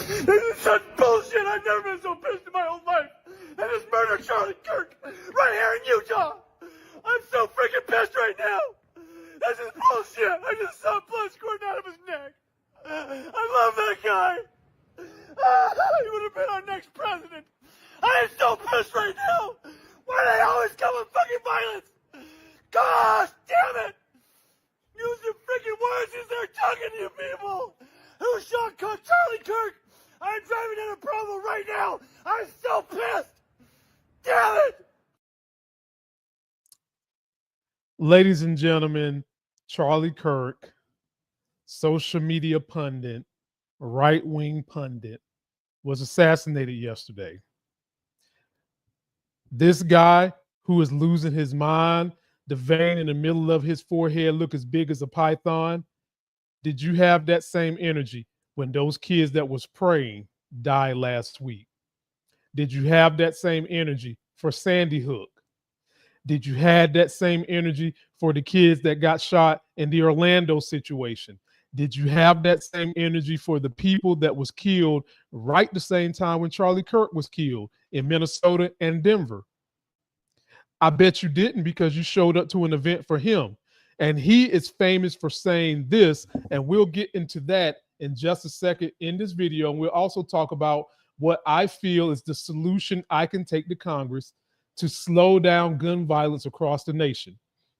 This is such bullshit. I've never been so pissed in my whole life. And this murder Charlie Kirk right here in Utah. I'm so freaking pissed right now. This is bullshit. I just saw blood squirting out of his neck. I love that guy. He would have been our next president. I am so pissed right now. Why do they always come with fucking violence? Gosh damn it. Use your freaking words as they're talking to you people. Who shot Charlie Kirk? I'm driving in a Provo right now. I'm so pissed. Damn it. Ladies and gentlemen, Charlie Kirk, social media pundit, right-wing pundit, was assassinated yesterday. This guy who is losing his mind, the vein in the middle of his forehead look as big as a python. Did you have that same energy when those kids that was praying died last week? Did you have that same energy for Sandy Hook? Did you have that same energy for the kids that got shot in the Orlando situation? Did you have that same energy for the people that was killed right the same time when Charlie Kirk was killed in Minnesota and Denver? I bet you didn't, because you showed up to an event for him. And he is famous for saying this, and we'll get into that in just a second in this video. And we'll also talk about what I feel is the solution I can take to Congress to slow down gun violence across the nation.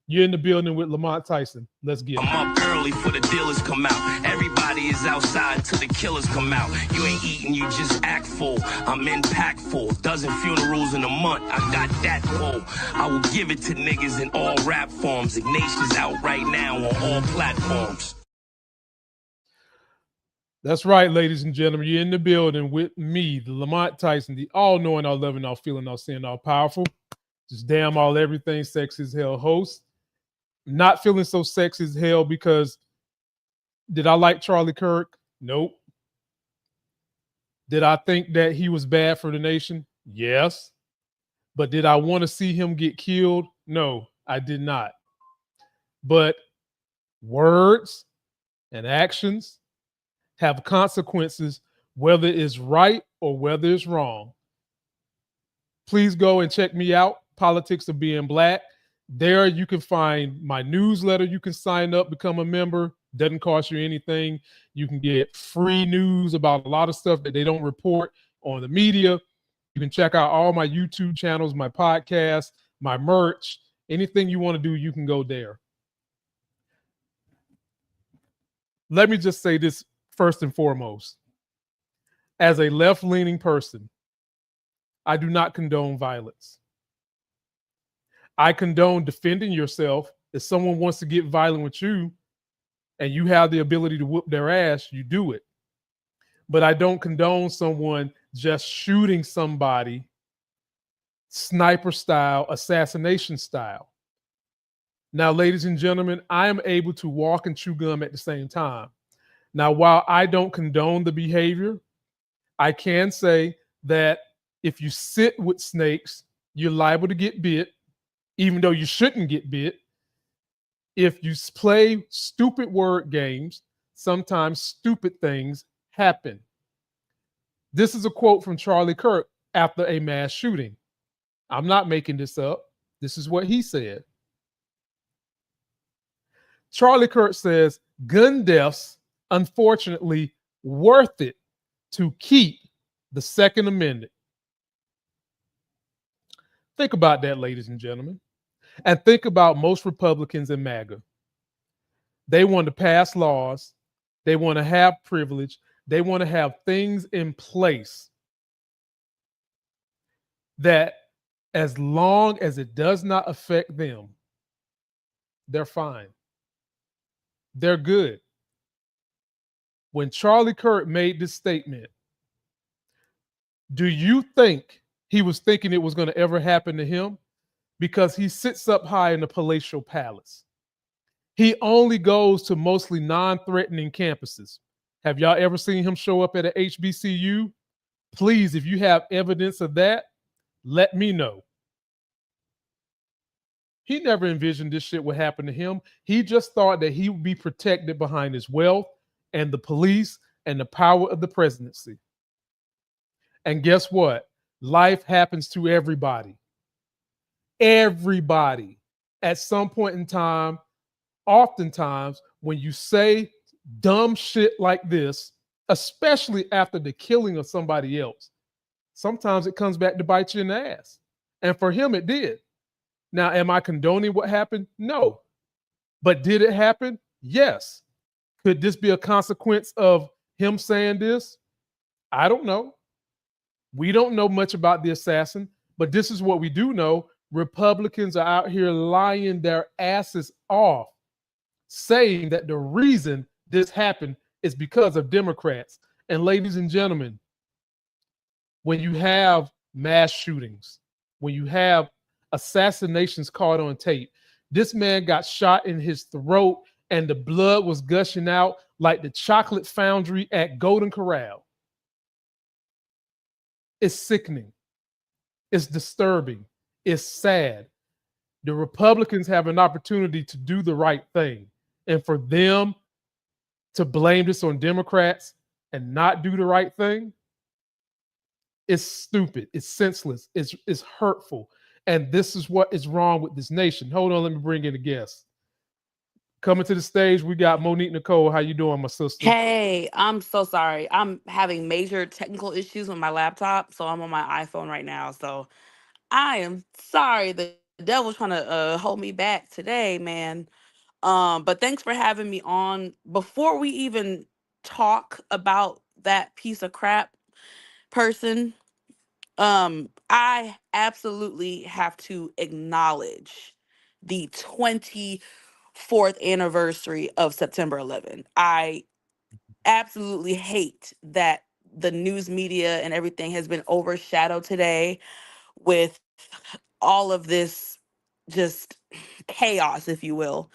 You're in the building with Lamont Tyson. Let's get it. I'm up early for the dealers come out. Everybody is outside till the killers come out. You ain't eating, you just act full. I'm impactful. Dozen funerals in a month. I got that pull. I will give it to niggas in all rap forms. Ignatius out right now on all platforms. That's right, ladies and gentlemen. You're in the building with me, the Lamont Tyson, the all-knowing, all-loving, all-feeling, all-seeing, all-powerful, just damn all everything sexy as hell host. Not feeling so sexy as hell because did I like Charlie Kirk? Nope. Did I think that he was bad for the nation? Yes. But did I want to see him get killed? No, I did not. But words and actions have consequences, whether it's right or whether it's wrong. Please go and check me out, Politics of Being Black. There you can find my newsletter. You can sign up, become a member. Doesn't cost you anything. You can get free news about a lot of stuff that they don't report on the media. You can check out all my YouTube channels, my podcast, my merch. Anything you want to do, you can go there. Let me just say this first and foremost. As a left-leaning person, I do not condone violence. I condone defending yourself. If someone wants to get violent with you and you have the ability to whoop their ass, you do it. But I don't condone someone just shooting somebody sniper style, assassination style. Now, ladies and gentlemen, I am able to walk and chew gum at the same time. Now, while I don't condone the behavior, I can say that if you sit with snakes, you're liable to get bit, even though you shouldn't get bit. If you play stupid word games, sometimes stupid things happen. This is a quote from Charlie Kirk after a mass shooting. I'm not making this up. This is what he said. Charlie Kirk says, gun deaths, unfortunately, worth it to keep the Second Amendment. Think about that, ladies and gentlemen. And think about most Republicans in MAGA. They want to pass laws. They want to have privilege. They want to have things in place that, as long as it does not affect them, they're fine. They're good. When Charlie Kirk made this statement, do you think he was thinking it was going to ever happen to him? Because he sits up high in the palatial palace. He only goes to mostly non-threatening campuses. Have y'all ever seen him show up at a HBCU? Please, if you have evidence of that, let me know. He never envisioned this shit would happen to him. He just thought that he would be protected behind his wealth and the police and the power of the presidency. And guess what? Life happens to everybody. Everybody. At some point in time, oftentimes, when you say dumb shit like this, especially after the killing of somebody else, sometimes it comes back to bite you in the ass. And for him, it did. Now, am I condoning what happened? No. But did it happen? Yes. Could this be a consequence of him saying this? I don't know. We don't know much about the assassin, but this is what we do know. Republicans are out here lying their asses off, saying that the reason this happened is because of Democrats. And ladies and gentlemen, when you have mass shootings, when you have assassinations caught on tape, this man got shot in his throat and the blood was gushing out like the chocolate foundry at Golden Corral. It's sickening. It's disturbing. It's sad. The Republicans have an opportunity to do the right thing. And for them to blame this on Democrats and not do the right thing, it's stupid. It's senseless. It's hurtful. And this is what is wrong with this nation. Hold on, let me bring in a guest. Coming to the stage, we got Monique Nicole. How you doing, my sister? Hey, I'm so sorry. I'm having major technical issues with my laptop, so I'm on my iPhone right now. So I am sorry. The devil's trying to hold me back today, man. But thanks for having me on. Before we even talk about that piece of crap person, I absolutely have to acknowledge the 24th anniversary of September 11. I absolutely hate that the news media and everything has been overshadowed today with all of this just chaos, if you will.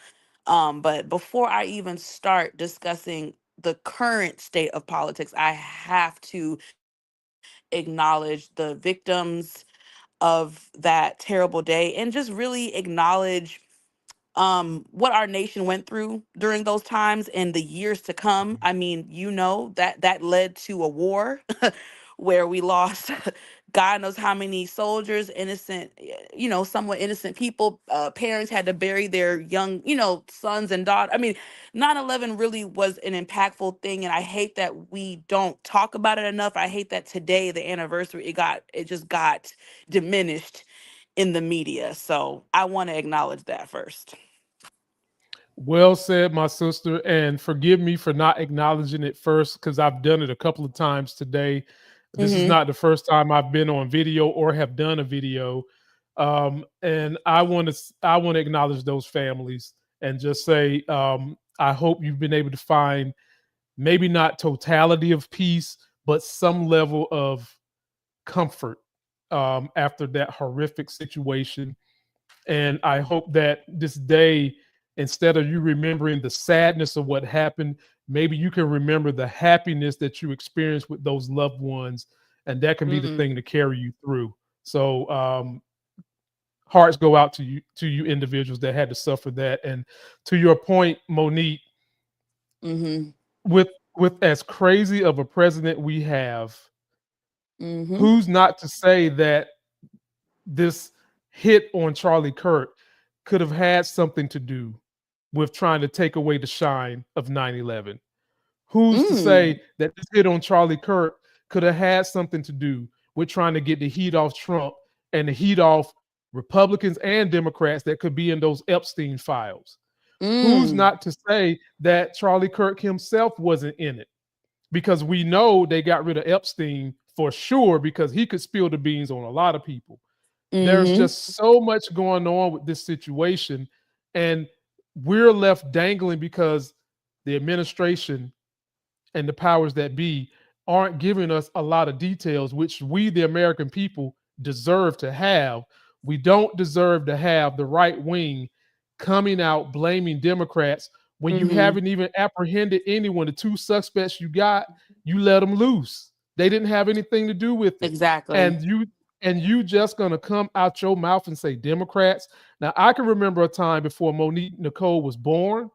But before I even start discussing the current state of politics, I have to acknowledge the victims of that terrible day and just really acknowledge what our nation went through during those times and the years to come. I mean, that led to a war where we lost God knows how many soldiers, innocent, somewhat innocent people. Parents had to bury their young, sons and daughters. I mean, 9/11 really was an impactful thing, and I hate that we don't talk about it enough. I hate that today, the anniversary, it just got diminished in the media. So I want to acknowledge that first. Well said, my sister. And forgive me for not acknowledging it first because I've done it a couple of times today. This is not the first time I've been on video or have done a video. And I want to acknowledge those families and just say I hope you've been able to find maybe not totality of peace, but some level of comfort after that horrific situation. And I hope that this day, instead of you remembering the sadness of what happened, maybe you can remember the happiness that you experienced with those loved ones. And that can be the thing to carry you through. So hearts go out to you individuals that had to suffer that. And to your point, Monique, with as crazy of a president we have, who's not to say that this hit on Charlie Kirk could have had something to do with trying to take away the shine of 9/11? Who's to say that this hit on Charlie Kirk could have had something to do with trying to get the heat off Trump and the heat off Republicans and Democrats that could be in those Epstein files? Who's not to say that Charlie Kirk himself wasn't in it? Because we know they got rid of Epstein for sure because he could spill the beans on a lot of people. There's just so much going on with this situation, and we're left dangling because the administration and the powers that be aren't giving us a lot of details, which we, the American people, deserve to have. We don't deserve to have the right wing coming out blaming Democrats when you haven't even apprehended anyone. The two suspects you got, you let them loose. They didn't have anything to do with it. Exactly. And you just gonna come out your mouth and say Democrats? Now, I can remember a time before Monique Nicole was born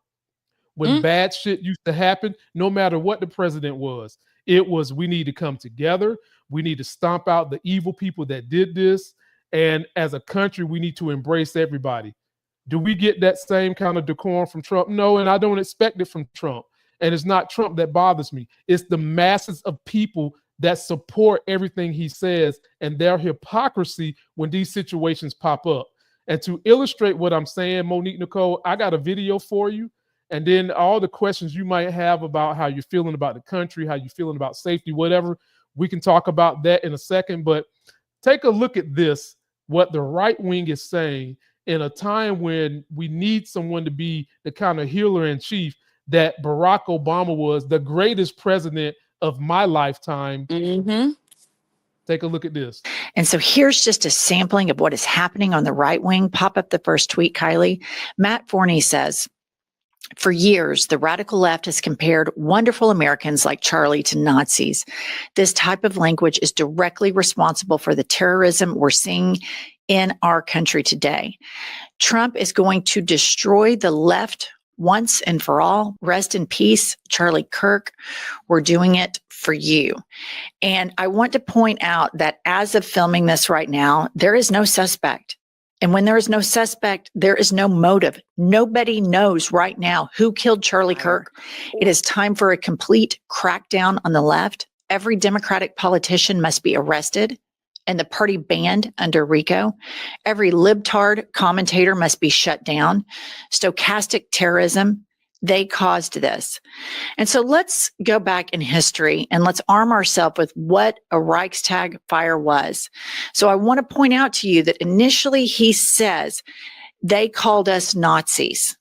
when bad shit used to happen, no matter what the president was. It was, we need to come together. We need to stomp out the evil people that did this. And as a country, we need to embrace everybody. Do we get that same kind of decorum from Trump? No, and I don't expect it from Trump. And it's not Trump that bothers me. It's the masses of people that support everything he says and their hypocrisy when these situations pop up. And to illustrate what I'm saying, Monique, Nicole, I got a video for you. And then all the questions you might have about how you're feeling about the country, how you're feeling about safety, whatever, we can talk about that in a second. But take a look at this, what the right wing is saying in a time when we need someone to be the kind of healer in chief that Barack Obama was, the greatest president of my lifetime. Mm-hmm. Take a look at this. And so here's just a sampling of what is happening on the right wing. Pop up the first tweet, Kylie. Matt Forney says, for years, the radical left has compared wonderful Americans like Charlie to Nazis. This type of language is directly responsible for the terrorism we're seeing in our country today. Trump is going to destroy the left once and for all. Rest in peace, Charlie Kirk. We're doing it for you. And I want to point out that as of filming this right now, there is no suspect. And when there is no suspect, there is no motive. Nobody knows right now who killed Charlie Kirk. It is time for a complete crackdown on the left. Every Democratic politician must be arrested and the party banned under RICO. Every libtard commentator must be shut down. Stochastic terrorism, they caused this. And so let's go back in history and let's arm ourselves with what a Reichstag fire was. So I want to point out to you that initially he says they called us Nazis.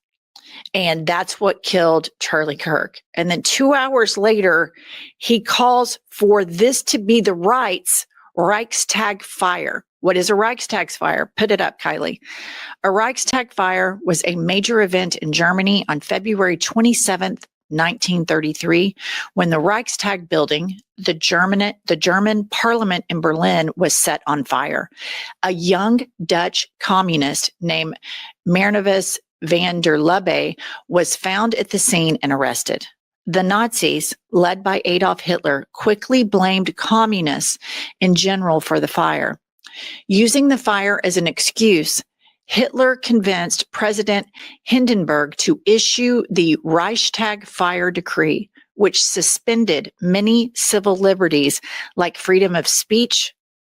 And that's what killed Charlie Kirk. And then 2 hours later, he calls for this to be the right's Reichstag fire. What is a Reichstag fire? Put it up, Kylie. A Reichstag fire was a major event in Germany on February 27th, 1933, when the Reichstag building, the German parliament in Berlin, was set on fire. A young Dutch communist named Maurits van der Lubbe was found at the scene and arrested. The Nazis, led by Adolf Hitler, quickly blamed communists in general for the fire. Using the fire as an excuse, Hitler convinced President Hindenburg to issue the Reichstag Fire Decree, which suspended many civil liberties like freedom of speech,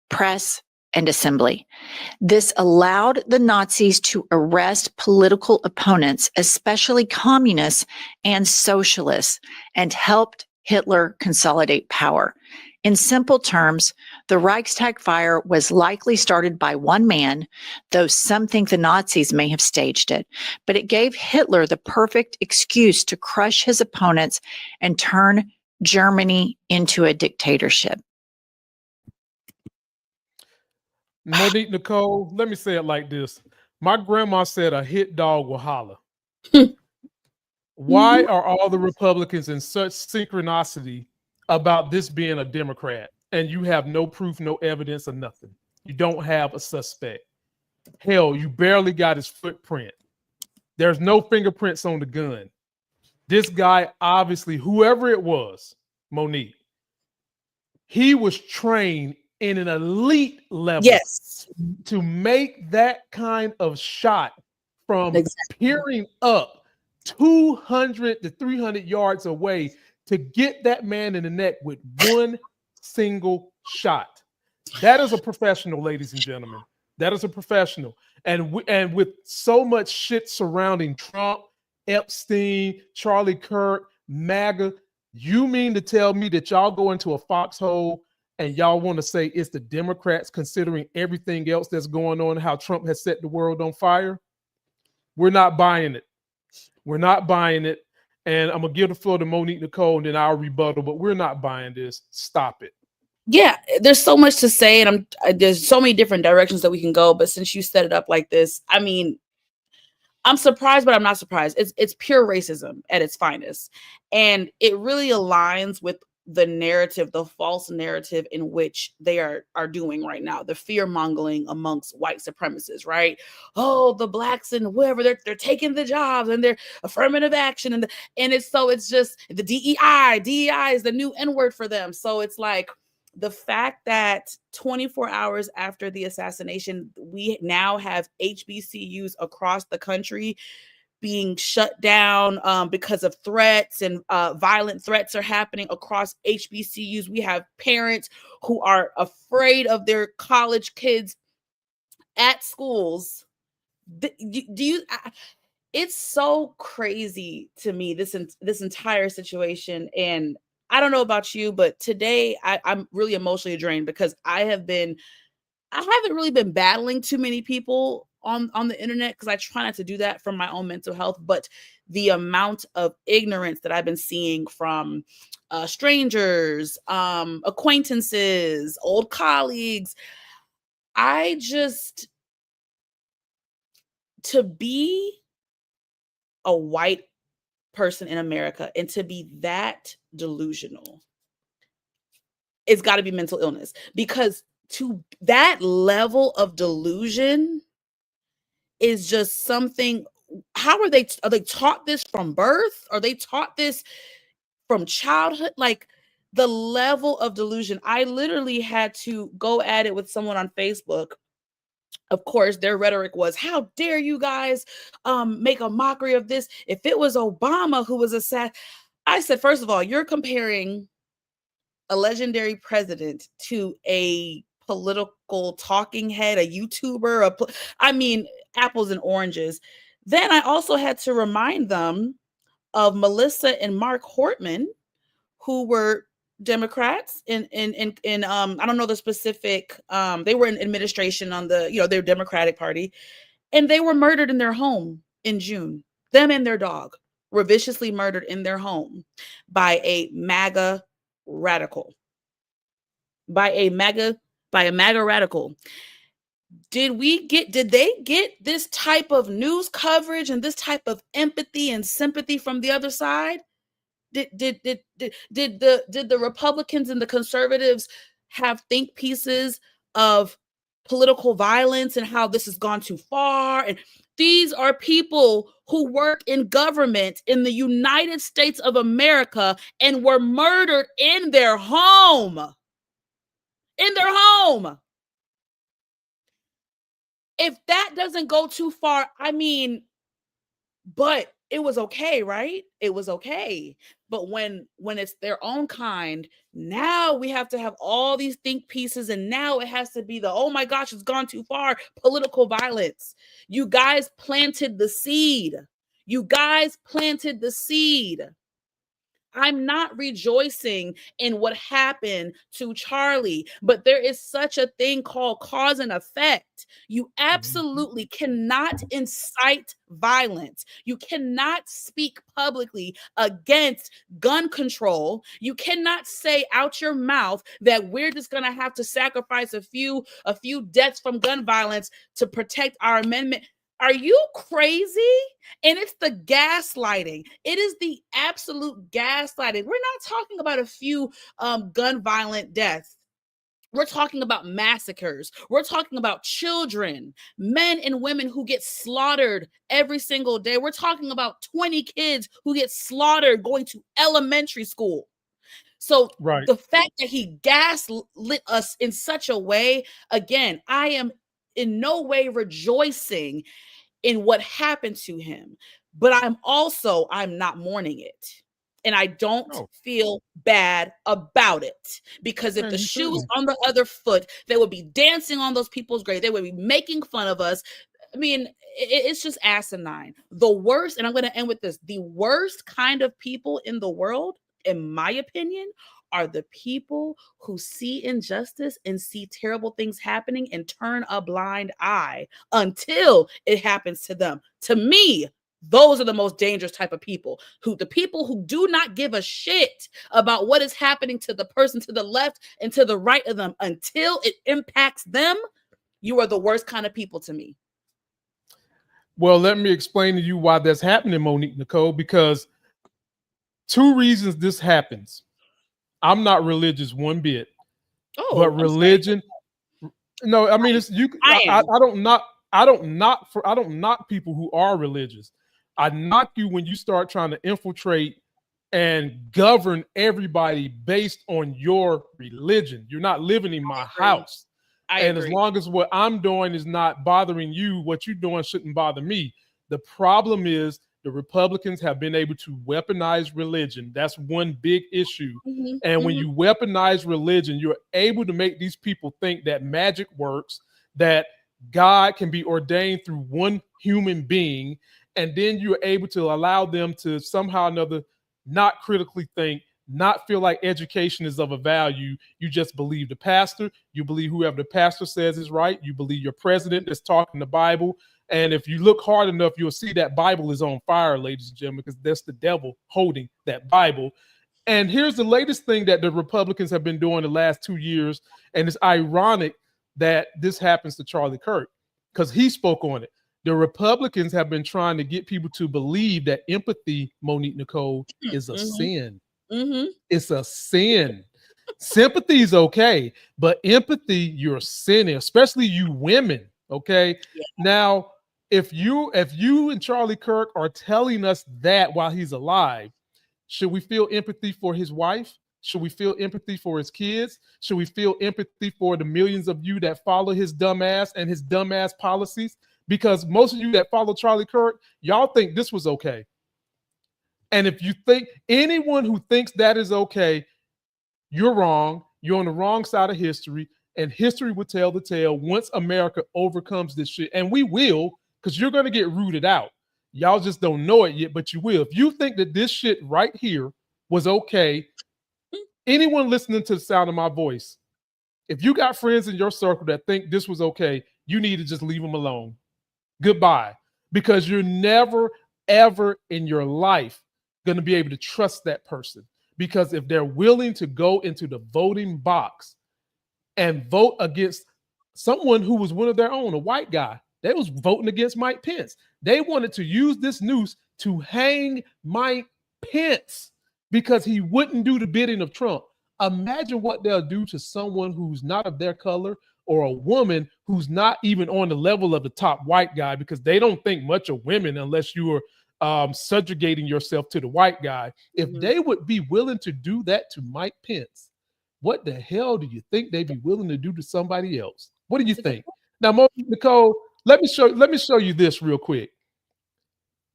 press, and assembly. This allowed the Nazis to arrest political opponents, especially communists and socialists, and helped Hitler consolidate power. In simple terms, the Reichstag fire was likely started by one man, though some think the Nazis may have staged it, but it gave Hitler the perfect excuse to crush his opponents and turn Germany into a dictatorship. Monique, Nicole, let me say it like this. My grandma said a hit dog will holler. Why are all the Republicans in such synchronicity about this being a Democrat? And you have no proof, no evidence, or nothing. You don't have a suspect. Hell, you barely got his footprint. There's no fingerprints on the gun. This guy, obviously, whoever it was, Monique, he was trained in an elite level, yes, to make that kind of shot from peering up 200 to 300 yards away to get that man in the neck with one single shot. That is a professional, ladies and gentlemen. That is a professional. And with so much shit surrounding Trump, Epstein, Charlie Kirk, MAGA, you mean to tell me that y'all go into a foxhole and y'all want to say it's the Democrats, considering everything else that's going on, how Trump has set the world on fire? We're not buying it. We're not buying it. And I'm going to give the floor to Monique, Nicole, and then I'll rebuttal, but we're not buying this. Stop it. Yeah, there's so much to say, and there's so many different directions that we can go. But since you set it up like this, I mean, I'm surprised, but I'm not surprised. It's pure racism at its finest. And it really aligns with the narrative, the false narrative in which they are doing right now, the fear mongering amongst white supremacists, right? Oh, the blacks and whoever, they're taking the jobs and they're affirmative action and it's just the DEI is the new N-word for them. So it's like the fact that 24 hours after the assassination, we now have HBCUs across the country being shut down because of threats, and violent threats are happening across HBCUs. We have parents who are afraid of their college kids at schools. It's so crazy to me, this entire situation. And I don't know about you, but today I'm really emotionally drained because I haven't really been battling too many people on the internet, because I try not to do that for my own mental health. But the amount of ignorance that I've been seeing from strangers, acquaintances, old colleagues, to be a white person in America and to be that delusional, it's got to be mental illness, because to that level of delusion is just something. How are they taught this from birth? Are they taught this from childhood? Like, the level of delusion. I literally had to go at it with someone on Facebook. Of course, their rhetoric was, how dare you guys make a mockery of this? If it was Obama who was assassinated. I said, first of all, you're comparing a legendary president to a political talking head, a YouTuber, I mean, apples and oranges. Then I also had to remind them of Melissa and Mark Hortman, who were Democrats in I don't know the specific, they were in administration on the, their Democratic Party, and they were murdered in their home in June. Them and their dog were viciously murdered in their home by a MAGA radical. By a MAGA radical. Did they get this type of news coverage and this type of empathy and sympathy from the other side? Did the Republicans and the conservatives have think pieces of political violence and how this has gone too far? And these are people who work in government in the United States of America and were murdered in their home. In their home. If that doesn't go too far, I mean, but it was okay, right? It was okay. But when it's their own kind, now we have to have all these think pieces, and now it has to be the, oh my gosh, it's gone too far, political violence. You guys planted the seed. You guys planted the seed. I'm not rejoicing in what happened to Charlie, but there is such a thing called cause and effect. You absolutely cannot incite violence. You cannot speak publicly against gun control. You cannot say out your mouth that we're just going to have to sacrifice a few deaths from gun violence to protect our amendment. Are you crazy? And it's the gaslighting. It is the absolute gaslighting. We're not talking about a few gun violent deaths. We're talking about massacres. We're talking about children, men and women who get slaughtered every single day. We're talking about 20 kids who get slaughtered going to elementary school. So right. The fact that he gaslit us in such a way, again, I am in no way rejoicing in what happened to him, but I'm not mourning it. And I don't feel bad about it, because if the shoe was on the other foot, they would be dancing on those people's grave. They would be making fun of us. I mean, it's just asinine. The worst, and I'm going to end with this, the worst kind of people in the world, in my opinion, are the people who see injustice and see terrible things happening and turn a blind eye until it happens to them. To me, those are the most dangerous type of people, the people who do not give a shit about what is happening to the person to the left and to the right of them until it impacts them. You are the worst kind of people to me. Well, let me explain to you why that's happening, Monique, Nicole, because two reasons this happens. I'm not religious one bit. Oh, But I'm sorry. religion, no, I mean it's you. I don't knock people who are religious. I knock you when you start trying to infiltrate and govern everybody based on your religion. You're not living in my house. And as long as what I'm doing is not bothering you, what you're doing shouldn't bother me. The problem is the Republicans have been able to weaponize religion. That's one big issue. And when you weaponize religion, you're able to make these people think that magic works, that God can be ordained through one human being, and then you're able to allow them to somehow or another not critically think, not feel like education is of a value. You just believe the pastor. You believe whoever the pastor says is right. You believe your president that's talking the Bible. And if you look hard enough, you'll see that Bible is on fire, ladies and gentlemen, because that's the devil holding that Bible. And here's the latest thing that the Republicans have been doing the last 2 years. And it's ironic that this happens to Charlie Kirk because he spoke on it. The Republicans have been trying to get people to believe that empathy, Monique Nicole, is a sin. It's a sin. Sympathy is okay, but empathy, you're sinning, especially you women. Okay. Yeah. Now, if you and Charlie Kirk are telling us that while he's alive, should we feel empathy for his wife? Should we feel empathy for his kids? Should we feel empathy for the millions of you that follow his dumb ass and his dumb ass policies? Because most of you that follow Charlie Kirk, y'all think this was okay. And if you think anyone who thinks that is okay, you're wrong. You're on the wrong side of history. And history will tell the tale once America overcomes this shit. And we will, because you're going to get rooted out. Y'all just don't know it yet, but you will. If you think that this shit right here was okay, anyone listening to the sound of my voice, if you got friends in your circle that think this was okay, you need to just leave them alone. Goodbye. Because you're never, ever in your life going to be able to trust that person. Because if they're willing to go into the voting box and vote against someone who was one of their own, a white guy, they was voting against Mike Pence. They wanted to use this noose to hang Mike Pence because he wouldn't do the bidding of Trump. Imagine what they'll do to someone who's not of their color or a woman who's not even on the level of the top white guy, because they don't think much of women unless you are subjugating yourself to the white guy. If they would be willing to do that to Mike Pence, what the hell do you think they'd be willing to do to somebody else? What do you think? Now, Nicole, let me show you this real quick.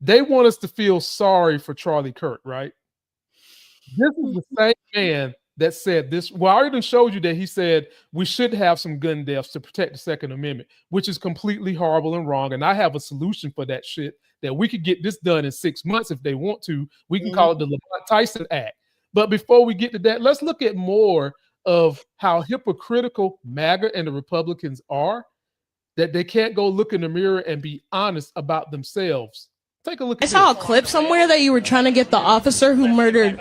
They want us to feel sorry for Charlie Kirk, right? This is the same man that said this. Well, I already showed you that he said we should have some gun deaths to protect the Second Amendment, which is completely horrible and wrong. And I have a solution for that shit, that we could get this done in 6 months if they want to. We can call it the Lamont Tyson Act. But before we get to that, let's look at more of how hypocritical MAGA and the Republicans are, that they can't go look in the mirror and be honest about themselves. Take a look at this. I saw a clip somewhere that you were trying to get the officer who murdered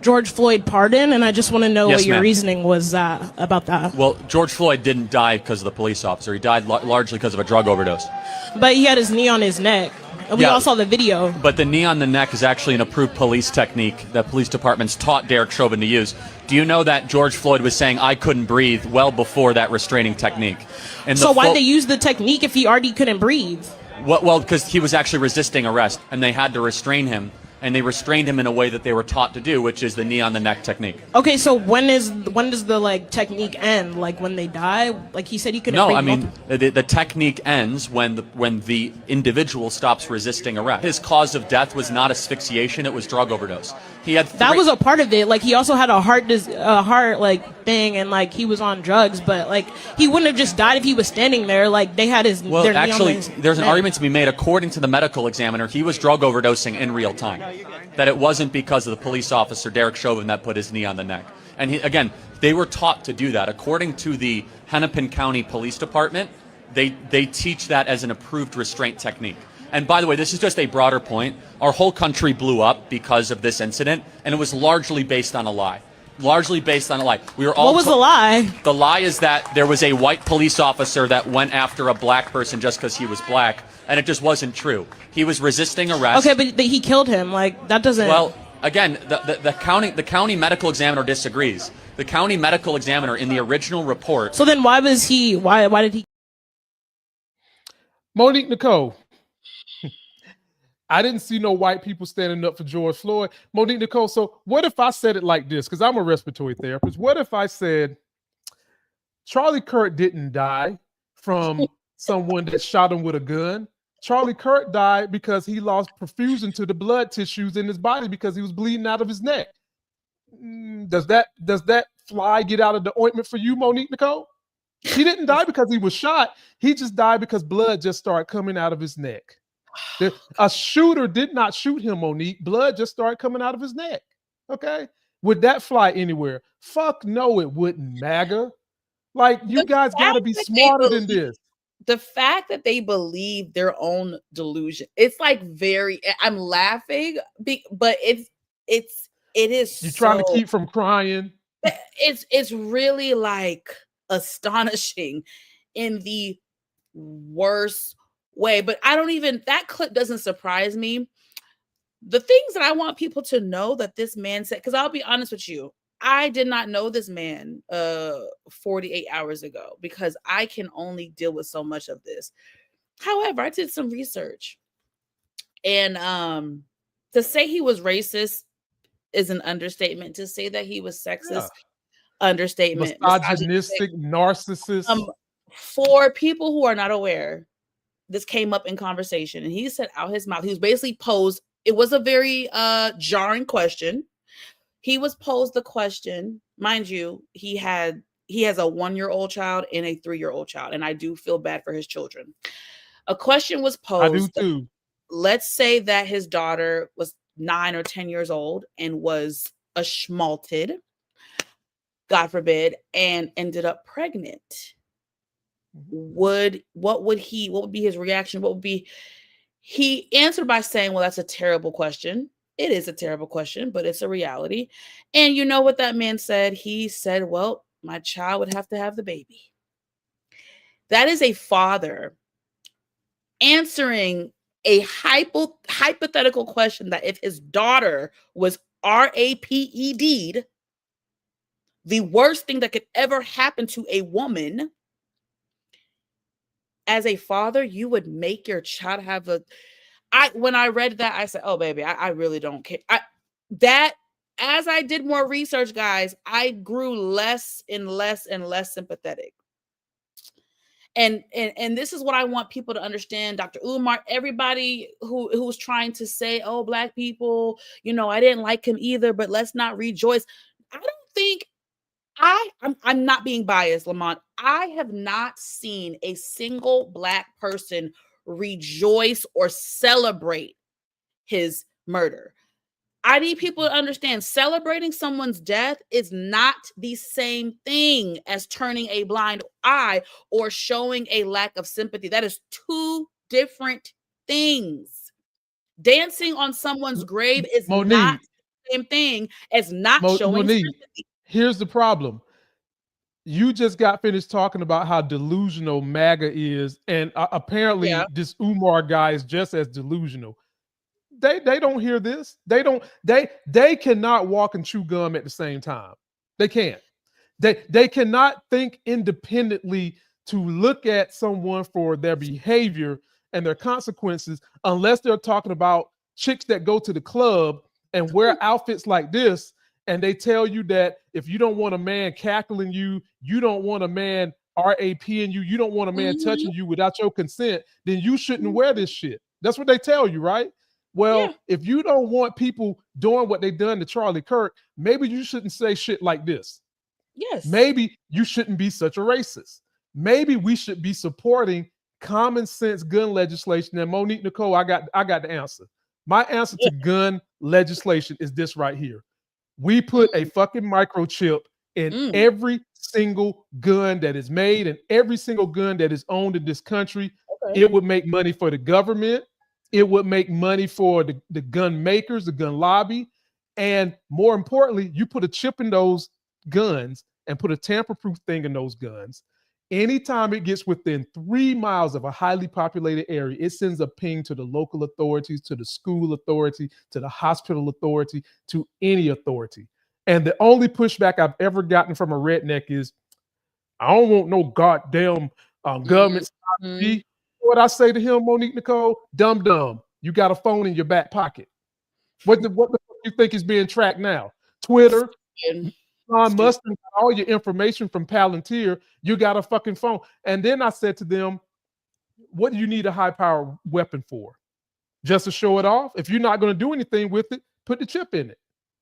George Floyd pardoned, and I just want to know what your reasoning was about that. Well, George Floyd didn't die because of the police officer. He died largely because of a drug overdose. But he had his knee on his neck. We all saw the video. But the knee on the neck is actually an approved police technique that police departments taught Derek Chauvin to use. Do you know that George Floyd was saying, "I couldn't breathe," well before that restraining technique? And so why'd they use the technique if he already couldn't breathe? Well, because he was actually resisting arrest, and they had to restrain him. And they restrained him in a way that they were taught to do, which is the knee on the neck technique. Okay, so when does the technique end? Like when they die? Like he said he couldn't. No, I mean the technique ends when the individual stops resisting arrest. His cause of death was not asphyxiation; it was drug overdose. He had that was a part of it. Like he also had a heart thing, and he was on drugs. But he wouldn't have just died if he was standing there. Like they had his. Well, actually, there's an argument to be made. According to the medical examiner, he was drug overdosing in real time. That it wasn't because of the police officer, Derek Chauvin, that put his knee on the neck. And again, they were taught to do that. According to the Hennepin County Police Department, they teach that as an approved restraint technique. And by the way, this is just a broader point. Our whole country blew up because of this incident, and it was largely based on a lie. Largely based on a lie. We were all. What was the lie? The lie is that there was a white police officer that went after a black person just because he was black, and it just wasn't true. He was resisting arrest. Okay, but he killed him. That doesn't. Well, Again, the county medical examiner disagrees. The county medical examiner in the original report. So then why did he? Monique, Nicole. I didn't see no white people standing up for George Floyd. Monique, Nicole, so what if I said it like this? Because I'm a respiratory therapist. What if I said Charlie Kirk didn't die from someone that shot him with a gun? Charlie Kirk died because he lost perfusion to the blood tissues in his body because he was bleeding out of his neck. Does that fly get out of the ointment for you, Monique, Nicole? He didn't die because he was shot. He just died because blood just started coming out of his neck. A shooter did not shoot him, Monique. Blood just started coming out of his neck. Okay? Would that fly anywhere? Fuck no, it wouldn't, MAGA. Like, you guys got to be smarter than this. The fact that they believe their own delusion, it's like I'm laughing, but it is. You're trying to keep from crying. It's really like astonishing in the worst way. But that clip doesn't surprise me. The things that I want people to know that this man said, because I'll be honest with you, I did not know this man 48 hours ago because I can only deal with so much of this. However, I did some research, and to say he was racist is an understatement. To say that he was sexist, understatement. Misogynistic, narcissist. For people who are not aware, this came up in conversation, and he said out his mouth, he was basically posed. It was a very jarring question. He was posed the question, mind you, he has a 1-year-old child and a 3-year-old child, and I do feel bad for his children. A question was posed. I do too. Let's say that his daughter was 9 or 10 years old and was a schmalted, God forbid, and ended up pregnant. What would be his reaction? He answered by saying, well, that's a terrible question. It is a terrible question, but it's a reality. And you know what that man said? He said, well, my child would have to have the baby. That is a father answering a hypothetical question that if his daughter was raped, the worst thing that could ever happen to a woman, as a father, you would make your child have when I read that, I said, oh, baby, I really don't care. As I did more research, guys, I grew less and less and less sympathetic. And this is what I want people to understand. Dr. Umar, everybody who's trying to say, oh, Black people, I didn't like him either, but let's not rejoice. I don't think I'm not being biased, Lamont. I have not seen a single Black person rejoice or celebrate his murder. I need people to understand celebrating someone's death is not the same thing as turning a blind eye or showing a lack of sympathy. That is two different things. Dancing on someone's grave is not the same thing as not showing sympathy. Here's the problem. You just got finished talking about how delusional MAGA is, and apparently this Umar guy is just as delusional. They don't hear this. They cannot walk and chew gum at the same time. They can't. They cannot think independently to look at someone for their behavior and their consequences unless they're talking about chicks that go to the club and wear outfits like this. And they tell you that if you don't want a man cackling you, you don't want a man RAPing you, you don't want a man touching you without your consent, then you shouldn't wear this shit. That's what they tell you, right? Well, if you don't want people doing what they done to Charlie Kirk, maybe you shouldn't say shit like this. Yes. Maybe you shouldn't be such a racist. Maybe we should be supporting common sense gun legislation. And Monique, Nicole, I got the answer. My answer to gun legislation is this right here. We put a fucking microchip in every single gun that is made and every single gun that is owned in this country. Okay. It would make money for the government. It would make money for the gun makers, the gun lobby. And more importantly, you put a chip in those guns and put a tamper-proof thing in those guns. Anytime it gets within 3 miles of a highly populated area, it sends a ping to the local authorities, to the school authority, to the hospital authority, to any authority. And the only pushback I've ever gotten from a redneck is, I don't want no goddamn government. Mhm. What I say to him, Monique, Nicole, dumb. You got a phone in your back pocket. What the fuck you think is being tracked now? Twitter, Elon Musk, all your information from Palantir, you got a fucking phone. And then I said to them, what do you need a high power weapon for? Just to show it off? If you're not going to do anything with it, put the chip in it.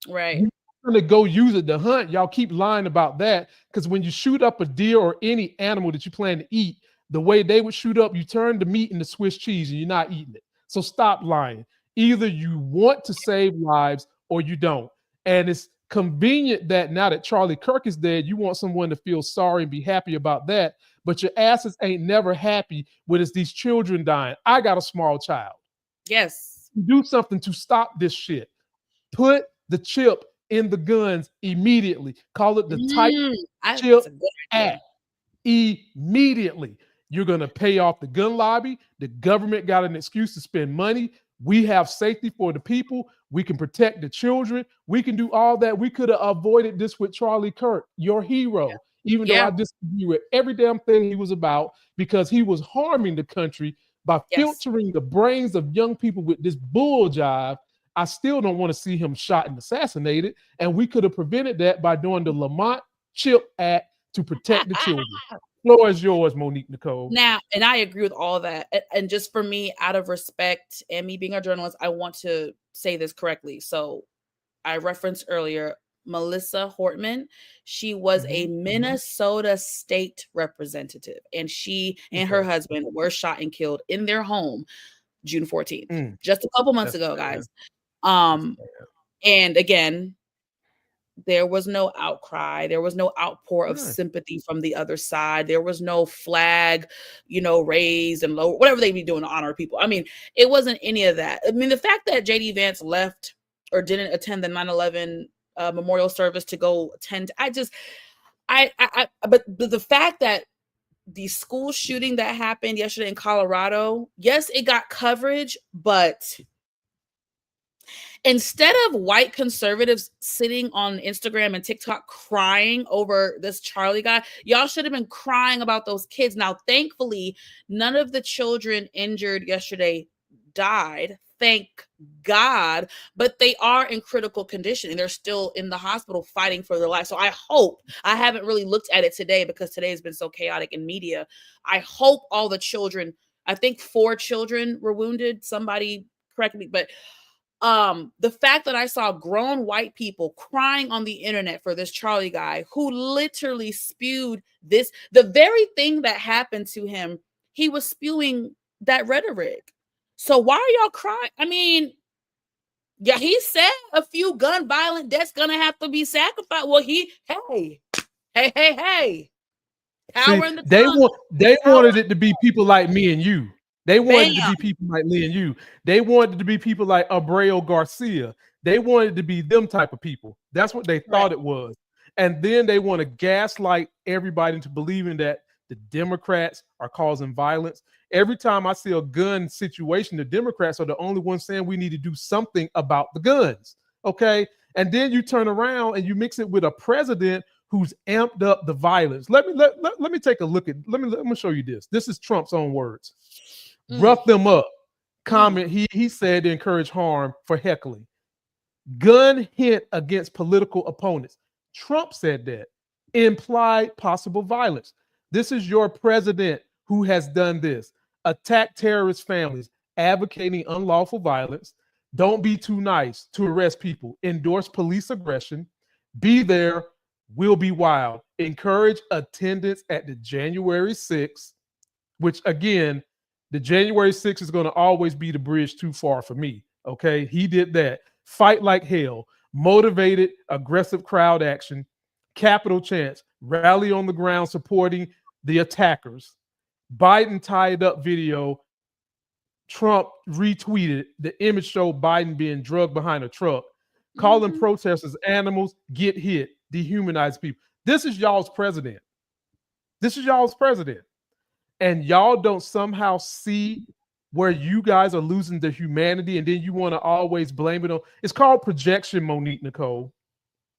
Right. You're going to go use it to hunt. Y'all keep lying about that, because when you shoot up a deer or any animal that you plan to eat, the way they would shoot up, you turn the meat into Swiss cheese and you're not eating it. So stop lying. Either you want to save lives or you don't. And it's convenient that now that Charlie Kirk is dead, you want someone to feel sorry and be happy about that, but your asses ain't never happy when it's these children dying. I got a small child. Yes. Do something to stop this shit. Put the chip in the guns immediately. Call it the Tyson Chip Act. Immediately. You're going to pay off the gun lobby. The government got an excuse to spend money. We have safety for the people. We can protect the children. We can do all that. We could have avoided this with Charlie Kirk, your hero, even though I disagree with every damn thing he was about, because he was harming the country by filtering the brains of young people with this bull jive. I still don't want to see him shot and assassinated. And we could have prevented that by doing the Lamont Chip Act to protect the children. Floor is yours, Monique, Nicole. Now, and I agree with all that. And just for me, out of respect and me being a journalist, I want to say this correctly. So I referenced earlier Melissa Hortman. She was a Minnesota state representative, and she and her husband were shot and killed in their home June 14th, just a couple months ago, guys. And again, there was no outcry. There was no outpour of sympathy from the other side. There was no flag, raised and low, whatever they be doing to honor people. I mean, it wasn't any of that. I mean, the fact that JD Vance left or didn't attend the 9/11 memorial service to go attend, but the fact that the school shooting that happened yesterday in Colorado, yes, it got coverage, but instead of white conservatives sitting on Instagram and TikTok crying over this Charlie guy, y'all should have been crying about those kids. Now, thankfully, none of the children injured yesterday died. Thank God. But they are in critical condition and they're still in the hospital fighting for their life. So I hope, I haven't really looked at it today because today has been so chaotic in media. I hope all the children, I think 4 children were wounded. Somebody correct me, but the fact that I saw grown white people crying on the internet for this Charlie guy who literally spewed this, the very thing that happened to him, he was spewing that rhetoric. So why are y'all crying? I mean, yeah, he said a few gun violent deaths gonna have to be sacrificed. Well, hey. Power in the they wanted it to be people like me and you. They wanted it to be people like Lee and you. They wanted it to be people like Abreu Garcia. They wanted it to be them type of people. That's what they thought it was. And then they want to gaslight everybody into believing that the Democrats are causing violence. Every time I see a gun situation, the Democrats are the only ones saying we need to do something about the guns. Okay. And then you turn around and you mix it with a president who's amped up the violence. Let me take a look at, let me show you this. This is Trump's own words. Rough them up. Comment. He said to encourage harm for heckling. Gun hint against political opponents. Trump said that. Implied possible violence. This is your president who has done this. Attack terrorist families, advocating unlawful violence. Don't be too nice to arrest people. Endorse police aggression. Be there. Will be wild. Encourage attendance at the January 6th, which again, the January 6th is going to always be the bridge too far for me. Okay. He did that. Fight like hell. Motivated, aggressive crowd action. Capital chance. Rally on the ground supporting the attackers. Biden tied up video. Trump retweeted. The image showed Biden being drugged behind a truck. Calling protesters animals, get hit, dehumanize people. This is y'all's president. This is y'all's president. And y'all don't somehow see where you guys are losing the humanity, and then you want to always blame it on. It's called projection, Monique, Nicole.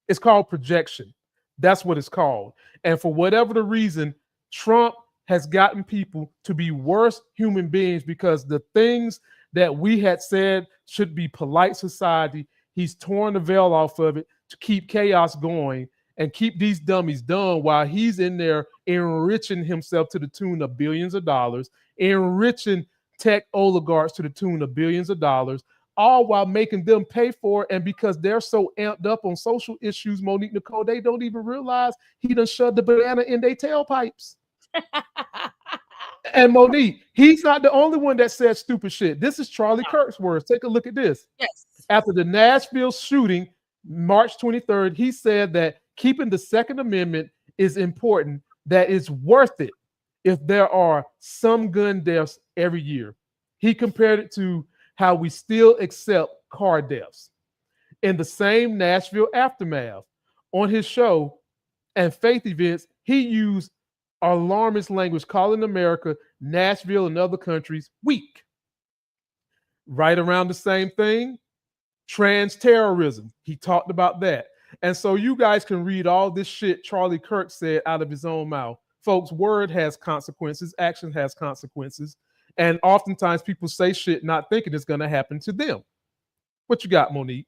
It's called projection. That's what it's called. And for whatever the reason, Trump has gotten people to be worse human beings because the things that we had said should be polite society, he's torn the veil off of it to keep chaos going and keep these dummies done while he's in there enriching himself to the tune of billions of dollars, enriching tech oligarchs to the tune of billions of dollars, all while making them pay for it. And because they're so amped up on social issues, Monique, Nicole, they don't even realize he done shoved the banana in their tailpipes. And Monique, he's not the only one that said stupid shit. This is Charlie Kirk's words. Take a look at this. Yes. After the Nashville shooting, March 23rd, he said that keeping the Second Amendment is important, that it's worth it if there are some gun deaths every year. He compared it to how we still accept car deaths. In the same Nashville aftermath, on his show and faith events, he used alarmist language, calling America, Nashville, and other countries weak. Right around the same thing, trans terrorism. He talked about that. And so you guys can read all this shit Charlie Kirk said out of his own mouth. Folks, word has consequences, action has consequences. And oftentimes people say shit not thinking it's going to happen to them. What you got, Monique?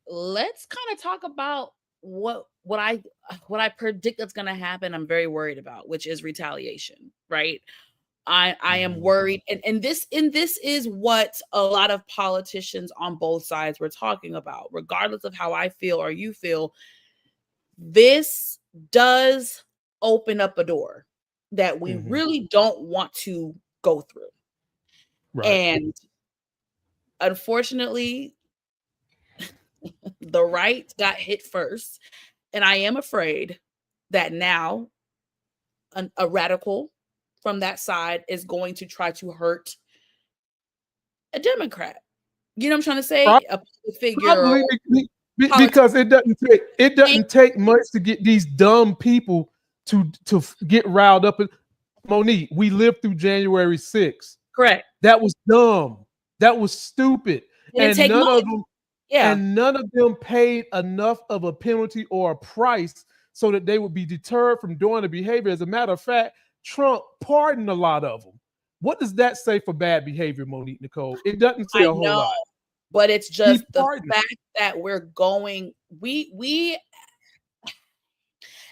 Let's kind of talk about what I predict that's going to happen. I'm very worried about, which is retaliation, right? I am worried, and this is what a lot of politicians on both sides were talking about, regardless of how I feel or you feel. This does open up a door that we really don't want to go through. Right. And unfortunately, the right got hit first. And I am afraid that now a radical from that side is going to try to hurt a Democrat. You know what I'm trying to say? A figure. Because it doesn't take much to get these dumb people to get riled up. Monique, we lived through January 6th. Correct. That was dumb. That was stupid. And none of them paid enough of a penalty or a price so that they would be deterred from doing the behavior. As a matter of fact, Trump pardoned a lot of them. What does that say for bad behavior, Monique, Nicole? It doesn't say a whole lot. But it's just the fact that we're going, we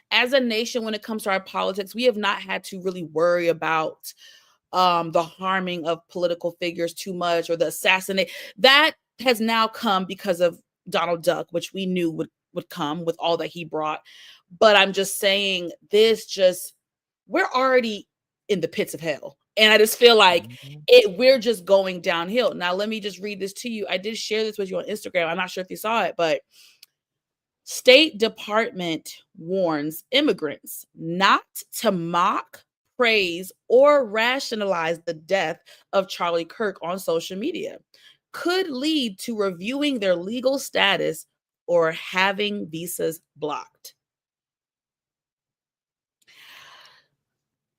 as a nation, when it comes to our politics, we have not had to really worry about the harming of political figures too much, or the assassinate. That has now come because of Donald Duck, which we knew would come with all that he brought. But I'm just saying, we're already in the pits of hell. And I just feel like we're just going downhill. Now, let me just read this to you. I did share this with you on Instagram. I'm not sure if you saw it, but State Department warns immigrants not to mock, praise, or rationalize the death of Charlie Kirk on social media. Could lead to reviewing their legal status or having visas blocked.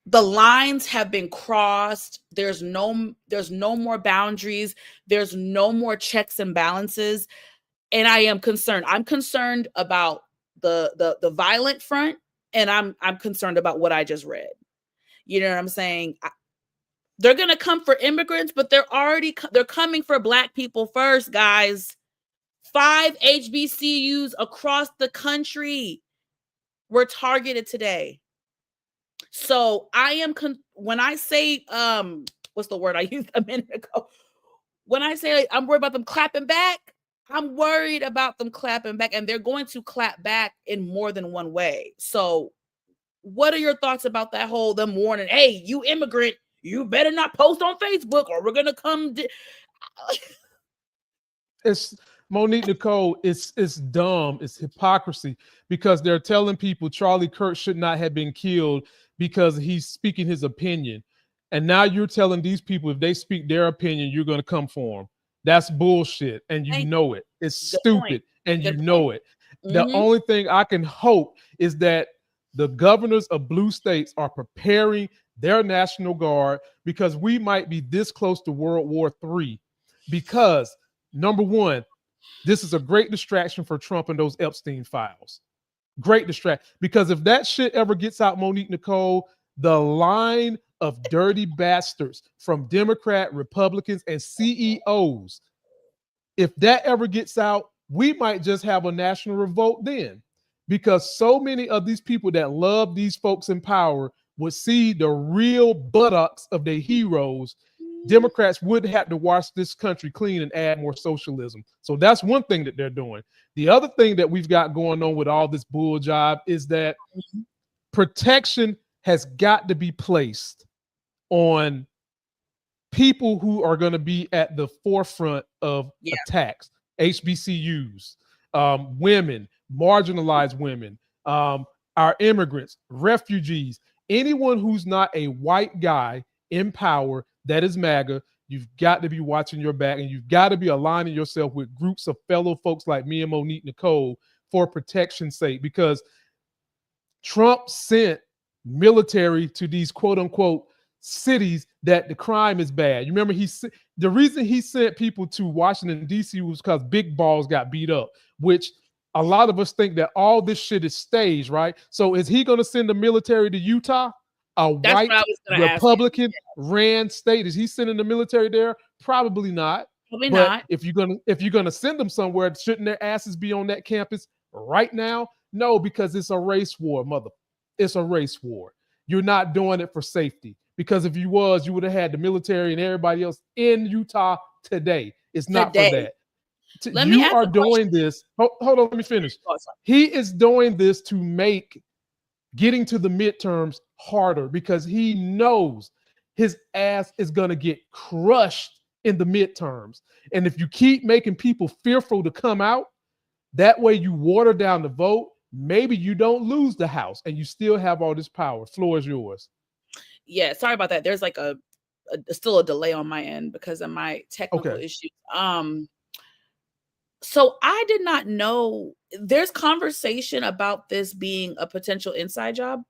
The lines have been crossed. There's no more boundaries. There's no more checks and balances. And I am concerned. I'm concerned about the violent front, and I'm concerned about what I just read. You know what I'm saying? They're going to come for immigrants, but they're coming for Black people first, guys. 5 HBCUs across the country were targeted today. So I am, when I say, what's the word I used a minute ago? When I say I'm worried about them clapping back, I'm worried about them clapping back, and they're going to clap back in more than one way. So what are your thoughts about that whole, them warning, hey, you immigrant, you better not post on Facebook or we're going to come. It's Monique, Nicole, it's dumb. It's hypocrisy, because they're telling people Charlie Kirk should not have been killed because he's speaking his opinion. And now you're telling these people if they speak their opinion, you're going to come for them. That's bullshit. And you know it. It's stupid. And you know it. The only thing I can hope is that the governors of blue states are preparing their National Guard because we might be this close to World War III. Because, number one, this is a great distraction for Trump and those Epstein files. Great distraction. Because if that shit ever gets out, Monique, Nicole, the line of dirty bastards from Democrat, Republicans, and CEOs, if that ever gets out, we might just have a national revolt then. Because so many of these people that love these folks in power would see the real buttocks of their heroes. Democrats would have to wash this country clean and add more socialism. So that's one thing that they're doing. The other thing that we've got going on with all this bull job is that protection has got to be placed on people who are going to be at the forefront of attacks, HBCUs, women, marginalized women, our immigrants, refugees, anyone who's not a white guy in power that is MAGA. You've got to be watching your back, and you've got to be aligning yourself with groups of fellow folks like me and Monique, Nicole, for protection's sake, because Trump sent military to these quote unquote cities that the crime is bad. You remember the reason he sent people to Washington, D.C. was because big balls got beat up, which a lot of us think that all this shit is staged, right? So is he going to send the military to Utah? That's white Republican ran state. Is he sending the military there? Probably not. Probably but not. If you're gonna send them somewhere, shouldn't their asses be on that campus right now? No, because it's a race war, mother. It's a race war. You're not doing it for safety. Because if you was, you would have had the military and everybody else in Utah today. It's not for that. You are doing this. Hold on, let me finish. He is doing this to make getting to the midterms harder because he knows his ass is going to get crushed in the midterms. And if you keep making people fearful to come out, that way you water down the vote. Maybe you don't lose the House and you still have all this power. Floor is yours. Yeah, sorry about that. There's like still a delay on my end because of my technical issues. So I did not know there's conversation about this being a potential inside job.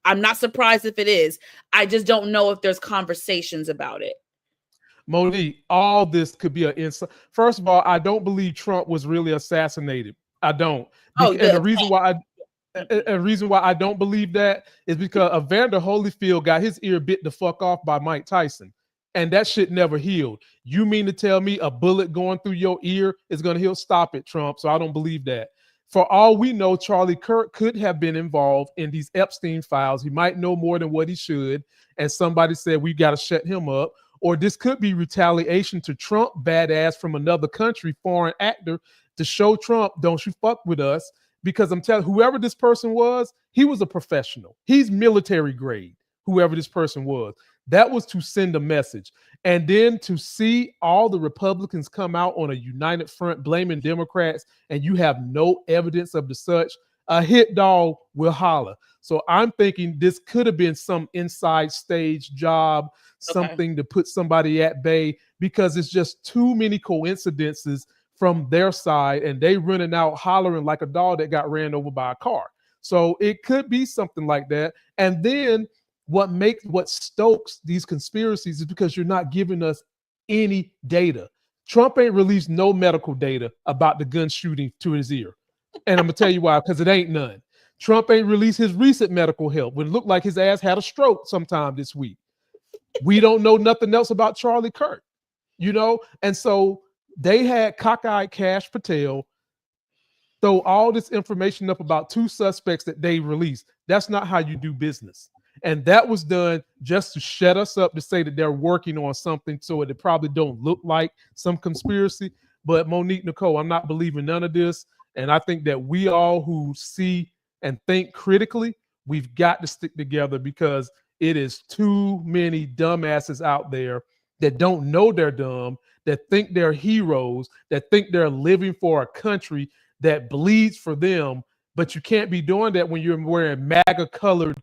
I'm not surprised if it is. I just don't know if there's conversations about it. Monique, all this could be an inside. First of all, I don't believe Trump was really assassinated. I don't. And the reason why I don't believe that is because Evander Holyfield got his ear bit the fuck off by Mike Tyson. And that shit never healed. You mean to tell me a bullet going through your ear is going to heal? Stop it, Trump. So I don't believe that. For all we know, Charlie Kirk could have been involved in these Epstein files. He might know more than what he should. And somebody said, we got to shut him up. Or this could be retaliation to Trump, badass from another country, foreign actor, to show Trump, don't you fuck with us. Because I'm telling whoever this person was, he was a professional. He's military grade, whoever this person was. That was to send a message. And then to see all the Republicans come out on a united front blaming Democrats and you have no evidence of the such, a hit dog will holler. So I'm thinking this could have been some inside stage job, something to put somebody at bay because it's just too many coincidences from their side and they running out hollering like a dog that got ran over by a car. So it could be something like that. And then what stokes these conspiracies is because you're not giving us any data. Trump ain't released no medical data about the gun shooting to his ear. And I'm gonna tell you why, because it ain't none. Trump ain't released his recent medical help when it looked like his ass had a stroke sometime this week. We don't know nothing else about Charlie Kirk, And so they had cockeyed Kash Patel throw all this information up about two suspects that they released. That's not how you do business. And that was done just to shut us up to say that they're working on something so it probably don't look like some conspiracy. But Monique, Nicole, I'm not believing none of this. And I think that we all who see and think critically, we've got to stick together because it is too many dumbasses out there that don't know they're dumb, that think they're heroes, that think they're living for a country that bleeds for them. But you can't be doing that when you're wearing MAGA colored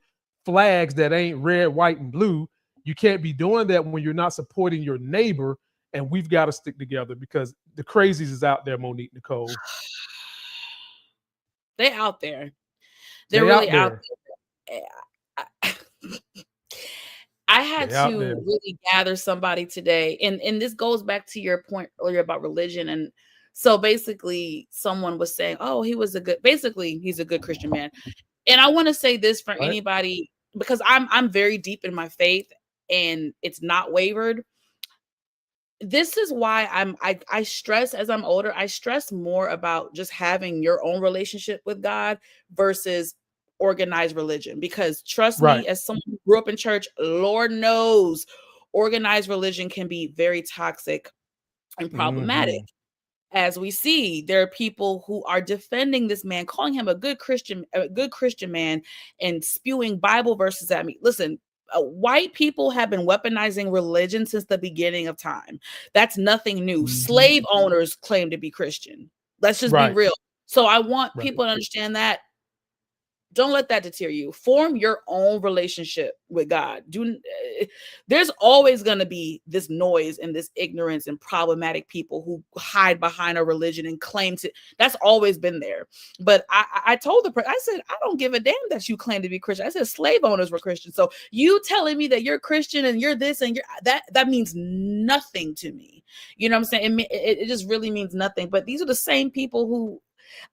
flags that ain't red, white, and blue. You can't be doing that when you're not supporting your neighbor. And we've got to stick together because the crazies is out there, Monique, Nicole. They're out there. They're really out there. I I had They out to there. really gather somebody today, and this goes back to your point earlier about religion. And so basically, someone was saying, "Oh, he's a good Christian man." And I want to say this for Right. anybody, because I'm very deep in my faith, and it's not wavered. This is why I stress, as I'm older, I stress more about just having your own relationship with God versus organized religion. Because trust Right. me, as someone who grew up in church, Lord knows organized religion can be very toxic and problematic. Mhm. As we see, there are people who are defending this man, calling him a good Christian man, and spewing Bible verses at me. Listen, white people have been weaponizing religion since the beginning of time. That's nothing new. Mhm. Slave owners claim to be Christian. Let's just be Right. real. So I want Right. people to understand that. Don't let that deter you. Form your own relationship with God. There's always going to be this noise and this ignorance and problematic people who hide behind a religion and claim to. That's always been there. But I told the person, I said, I don't give a damn that you claim to be Christian. I said slave owners were Christian. So you telling me that you're Christian and you're this and you're that means nothing to me. You know what I'm saying? It just really means nothing. But these are the same people who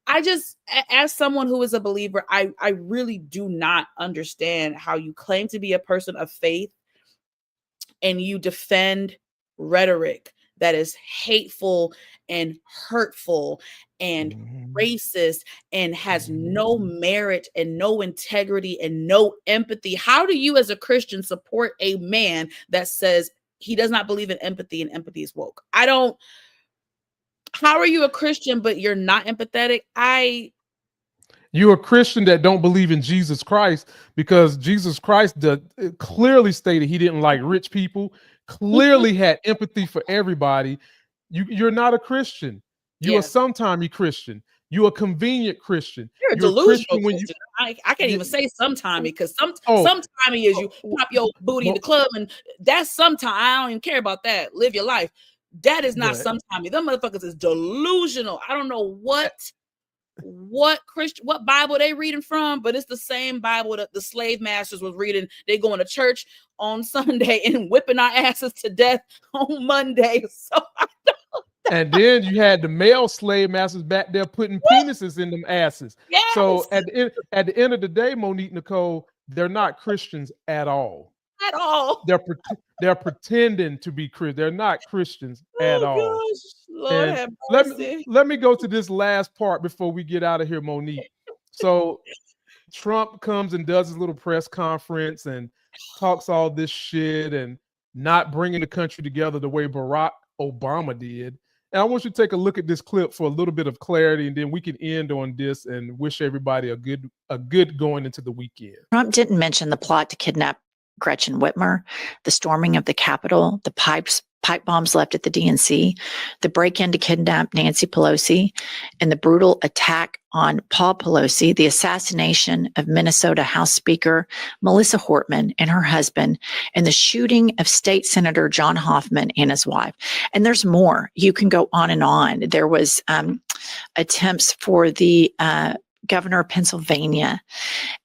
as someone who is a believer, I really do not understand how you claim to be a person of faith and you defend rhetoric that is hateful and hurtful and Mhm. racist and has no merit and no integrity and no empathy. How do you as a Christian support a man that says he does not believe in empathy and empathy is woke? How are you a Christian but you're not empathetic? You're a Christian that don't believe in Jesus Christ, because Jesus Christ clearly stated he didn't like rich people, clearly had empathy for everybody. You're not a Christian. You're a Yes. sometimey Christian. You're a convenient Christian. You're a You're a delusional Christian when you Christian. I can't you- even say sometime, because oh, sometime is you pop your booty in the club, and that's sometime. I don't even care about that. Live your life. That is not but sometime. Them motherfuckers is delusional. I don't know what Bible they reading from, but it's the same Bible that the slave masters was reading. They going to church on Sunday and whipping our asses to death on Monday. So and then you had the male slave masters back there putting penises in them asses. So yes, at the end of the day, Monique, Nicole, they're not Christians at all. at all. They're pretending to be Christian. They're not Christians at all. Oh gosh, Lord And have let mercy. me go to this last part before we get out of here, Monique. So Trump comes and does his little press conference and talks all this shit and not bringing the country together the way Barack Obama did. And I want you to take a look at this clip for a little bit of clarity, and then we can end on this and wish everybody a good going into the weekend. Trump didn't mention the plot to kidnap Gretchen Whitmer, the storming of the Capitol, the pipe bombs left at the DNC, the break-in to kidnap Nancy Pelosi, and the brutal attack on Paul Pelosi, the assassination of Minnesota House Speaker Melissa Hortman and her husband, and the shooting of State Senator John Hoffman and his wife. And there's more. You can go on and on. There was attempts for the governor of Pennsylvania,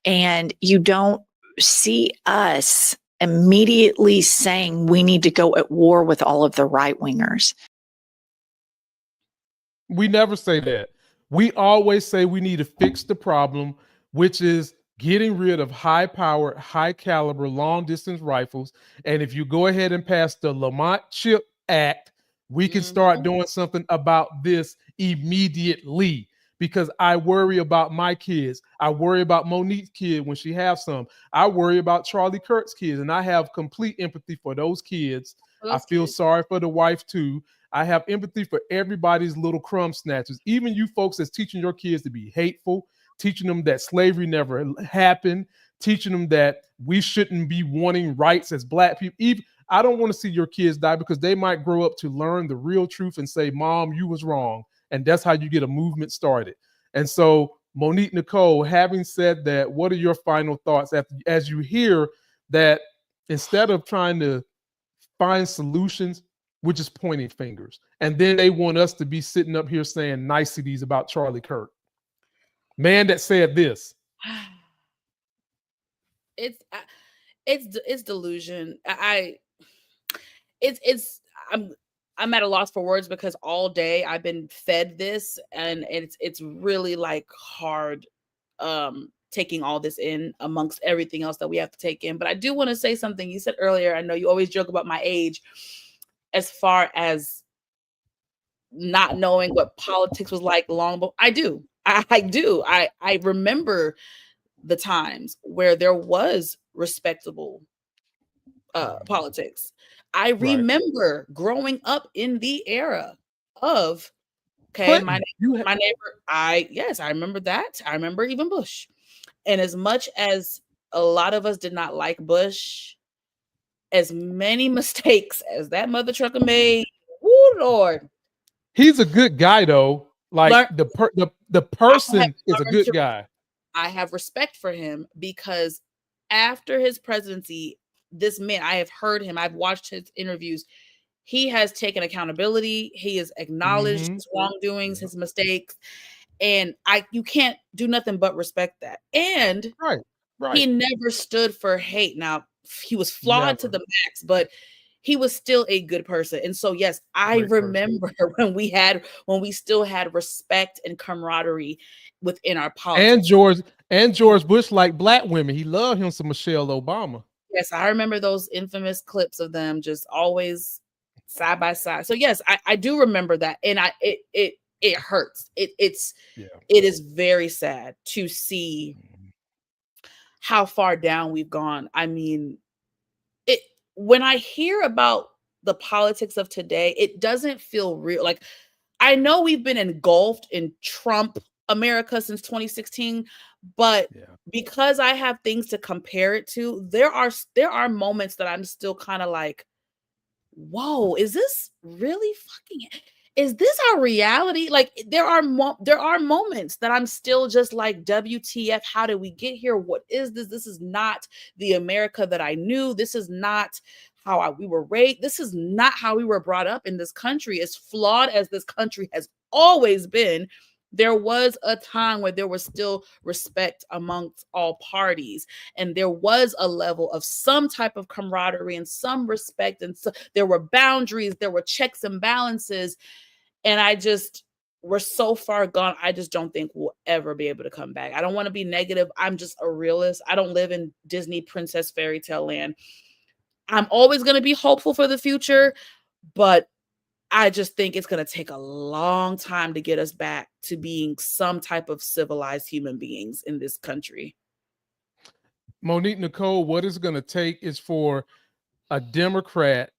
and you don't see us immediately saying we need to go at war with all of the right wingers. We never say that. We always say we need to fix the problem, which is getting rid of high powered, high caliber, long distance rifles. And if you go ahead and pass the Lamont Chip Act, we can start doing something about this immediately. Because I worry about my kids. I worry about Monique's kid when she has some. I worry about Charlie Kirk's kids, and I have complete empathy for those kids. I feel sorry for the wife too. I have empathy for everybody's little crumb snatchers. Even you folks that's teaching your kids to be hateful, teaching them that slavery never happened, teaching them that we shouldn't be wanting rights as Black people. Even I don't want to see your kids die, because they might grow up to learn the real truth and say, Mom, you was wrong. And that's how you get a movement started. And so, Monique, Nicole, having said that, what are your final thoughts as you hear that instead of trying to find solutions, we're just pointing fingers? And then they want us to be sitting up here saying niceties about Charlie Kirk. Man that said this. it's delusion. I'm at a loss for words because all day I've been fed this, and it's really like hard taking all this in amongst everything else that we have to take in. But I do want to say something you said earlier. I know you always joke about my age as far as not knowing what politics was like long before. I do. I remember the times where there was respectable politics. I remember growing up in the era of Clinton. my neighbor. I remember that. I remember even Bush. And as much as a lot of us did not like Bush, as many mistakes as that mother trucker made, oh Lord. He's a good guy though. Like the person is a good guy. I have respect for him because after his presidency, this man, I have heard him, I've watched his interviews. He has taken accountability. He has acknowledged his wrongdoings, his mistakes. And you can't do nothing but respect that. And he never stood for hate. Now, he was flawed to the max, but he was still a good person. And so, yes, I remember when we still had respect and camaraderie within our politics. And George Bush liked black women. He loved him some Michelle Obama. Yes, I remember those infamous clips of them just always side by side. So yes, I do remember that, and it hurts. It is very sad to see how far down we've gone. I mean, when I hear about the politics of today, it doesn't feel real. Like, I know we've been engulfed in Trump America since 2016, but because I have things to compare it to, there are moments that I'm still kind of like, whoa, is this really is this our reality? Like, there are moments that I'm still just like, WTF, how did we get here? What is this? This is not the America that I knew. This is not how we were raised. This is not how we were brought up in this country. As flawed as this country has always been, there was a time where there was still respect amongst all parties, and there was a level of some type of camaraderie and some respect, and so there were boundaries, there were checks and balances, and we're so far gone. I just don't think we'll ever be able to come back. I don't want to be negative. I'm just a realist. I don't live in Disney princess fairy tale land. I'm always going to be hopeful for the future, but I just think it's going to take a long time to get us back to being some type of civilized human beings in this country. Monique, Nicole, what it's going to take is for a Democrat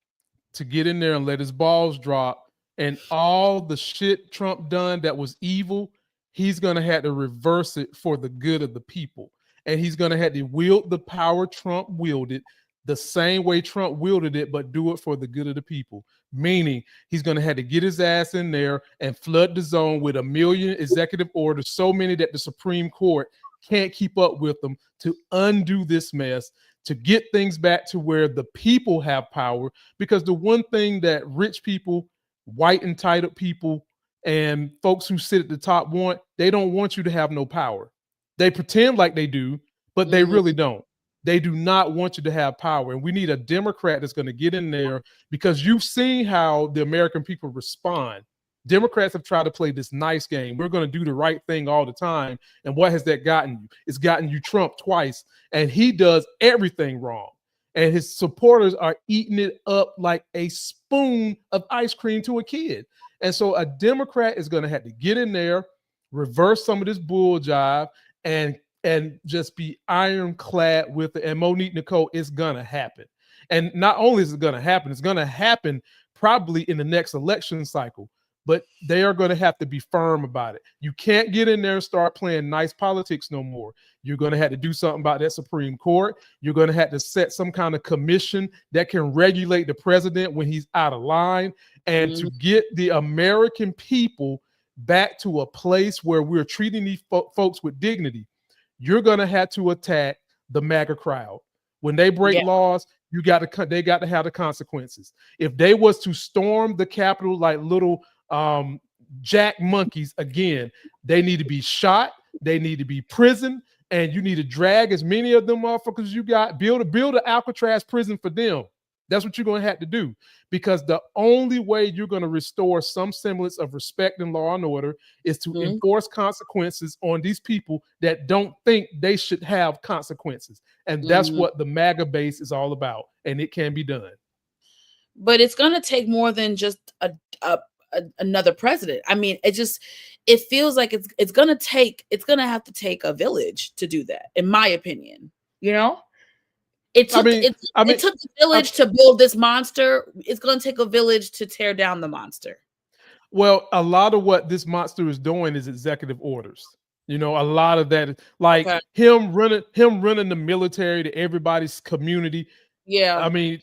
to get in there and let his balls drop, and all the shit Trump done that was evil, he's going to have to reverse it for the good of the people. And he's going to have to wield the power Trump wielded the same way Trump wielded it, but do it for the good of the people. Meaning he's going to have to get his ass in there and flood the zone with 1 million executive orders, so many that the Supreme Court can't keep up with them, to undo this mess, to get things back to where the people have power. Because the one thing that rich people, white entitled people, and folks who sit at the top want, they don't want you to have no power. They pretend like they do, but they really don't. They do not want you to have power. And we need a Democrat that's going to get in there, because you've seen how the American people respond. Democrats have tried to play this nice game. We're going to do the right thing all the time. And what has that gotten you? It's gotten you Trump twice, and he does everything wrong. And his supporters are eating it up like a spoon of ice cream to a kid. And so a Democrat is going to have to get in there, reverse some of this bull jive, and just be ironclad with it. And Monique, Nicole, it's going to happen. And not only is it going to happen, it's going to happen probably in the next election cycle, but they are going to have to be firm about it. You can't get in there and start playing nice politics no more. You're going to have to do something about that Supreme Court. You're going to have to set some kind of commission that can regulate the president when he's out of line, and to get the American people back to a place where we're treating these folks with dignity. You're going to have to attack the MAGA crowd. When they break laws, they got to have the consequences. If they was to storm the Capitol like little jack monkeys again, they need to be shot. They need to be prisoned, and you need to drag as many of them motherfuckers you got, build an Alcatraz prison for them. That's what you're going to have to do, because the only way you're going to restore some semblance of respect and law and order is to enforce consequences on these people that don't think they should have consequences. And that's what the MAGA base is all about. And it can be done. But it's going to take more than just another president. I mean, it feels like it's going to have to take a village to do that, in my opinion, you know? It took a village to build this monster. It's going to take a village to tear down the monster. Well, a lot of what this monster is doing is executive orders. You know, a lot of that, like him running the military to everybody's community. Yeah. I mean,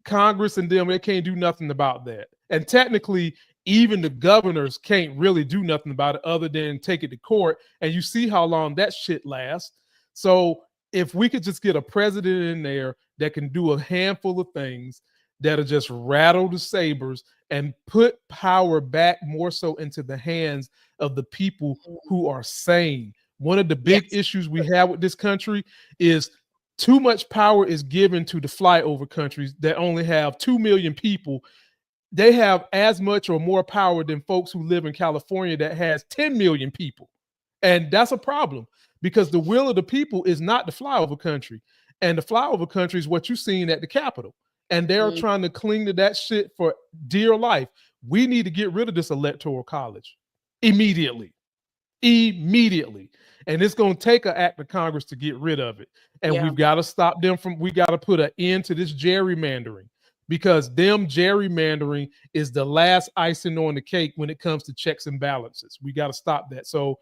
Congress and them, they can't do nothing about that. And technically, even the governors can't really do nothing about it other than take it to court. And you see how long that shit lasts. So if we could just get a president in there that can do a handful of things that'll just rattle the sabers and put power back more so into the hands of the people who are sane. One of the big issues we have with this country is too much power is given to the flyover countries that only have 2 million people. They have as much or more power than folks who live in California that has 10 million people. And that's a problem, because the will of the people is not the flyover country. And the flyover country is what you're seeing at the Capitol. And they're trying to cling to that shit for dear life. We need to get rid of this electoral college immediately. And it's going to take an act of Congress to get rid of it. And we've got to stop them we got to put an end to this gerrymandering, because them gerrymandering is the last icing on the cake when it comes to checks and balances. We got to stop that. So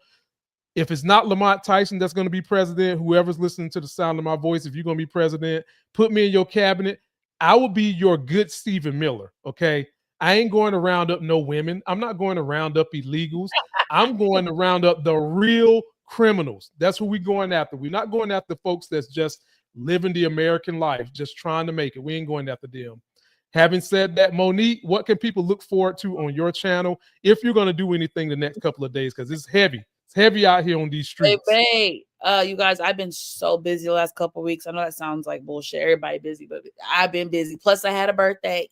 if it's not Lamont Tyson that's going to be president, whoever's listening to the sound of my voice, if you're going to be president, put me in your cabinet. I will be your good Stephen Miller, okay? I ain't going to round up no women. I'm not going to round up illegals. I'm going to round up the real criminals. That's who we're going after. We're not going after folks that's just living the American life, just trying to make it. We ain't going after them. Having said that, Monique, what can people look forward to on your channel if you're going to do anything the next couple of days? Because it's heavy. It's heavy out here on these streets. Hey, you guys, I've been so busy the last couple of weeks. I know that sounds like bullshit. Everybody busy, but I've been busy. Plus, I had a birthday,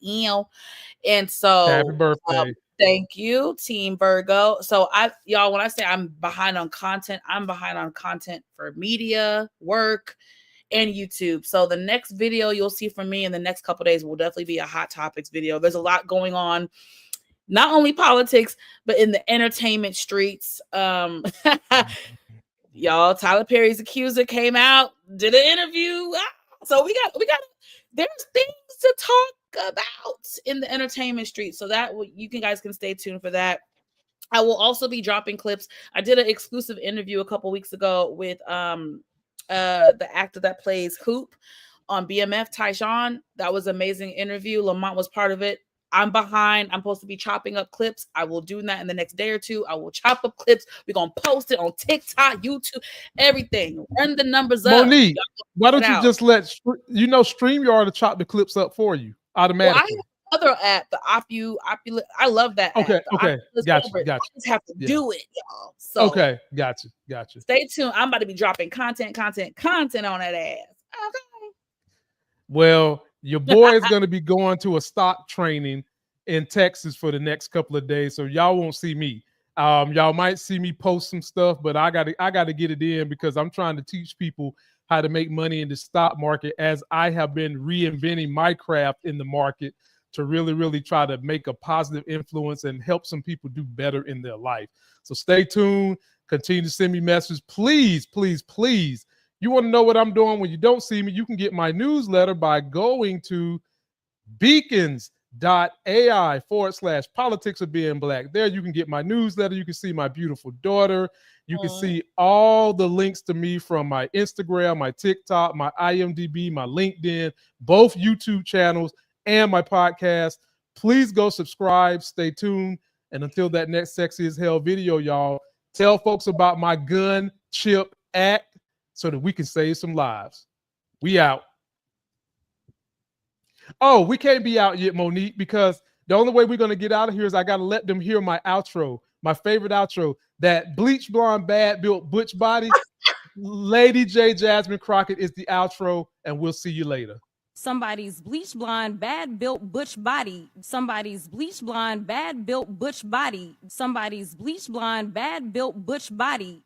and so happy birthday. Thank you, Team Virgo. So y'all, when I say I'm behind on content, I'm behind on content for media, work, and YouTube. So the next video you'll see from me in the next couple of days will definitely be a hot topics video. There's a lot going on. Not only politics, but in the entertainment streets. Y'all, Tyler Perry's accuser came out, did an interview. So we got there's things to talk about in the entertainment street. So that you guys can stay tuned for that. I will also be dropping clips. I did an exclusive interview a couple weeks ago with the actor that plays Hoop on BMF, Tyson. That was an amazing interview. Lamont was part of it. I'm behind. I'm supposed to be chopping up clips. I will do that in the next day or two. I will chop up clips. We're going to post it on TikTok, YouTube, everything. Run the numbers up. Monique, why don't you just let, StreamYard to chop the clips up for you automatically? Well, I have another app, the Opulent. I love that app. Okay. Gotcha. I just have to do it, y'all. So okay. Gotcha. Stay tuned. I'm about to be dropping content on that ass. Okay. Well, your boy is going to be going to a stock training in Texas for the next couple of days, so y'all won't see me. Y'all might see me post some stuff, but I got to get it in because I'm trying to teach people how to make money in the stock market, as I have been reinventing my craft in the market to really, really try to make a positive influence and help some people do better in their life. So stay tuned. Continue to send me messages. Please, please, please. You want to know what I'm doing when you don't see me? You can get my newsletter by going to beacons.ai/politics of being black. There you can get my newsletter. You can see my beautiful daughter. You can see all the links to me from my Instagram, my TikTok, my IMDb, my LinkedIn, both YouTube channels, and my podcast. Please go subscribe. Stay tuned. And until that next Sexy as Hell video, y'all, tell folks about my gun chip act so that we can save some lives. We out. Oh, we can't be out yet, Monique, because the only way we're going to get out of here is I got to let them hear my outro, my favorite outro, that bleach blonde, bad built butch body. Lady J Jasmine Crockett is the outro, and we'll see you later. Somebody's bleach blonde, bad built butch body. Somebody's bleach blonde, bad built butch body. Somebody's bleach blonde, bad built butch body.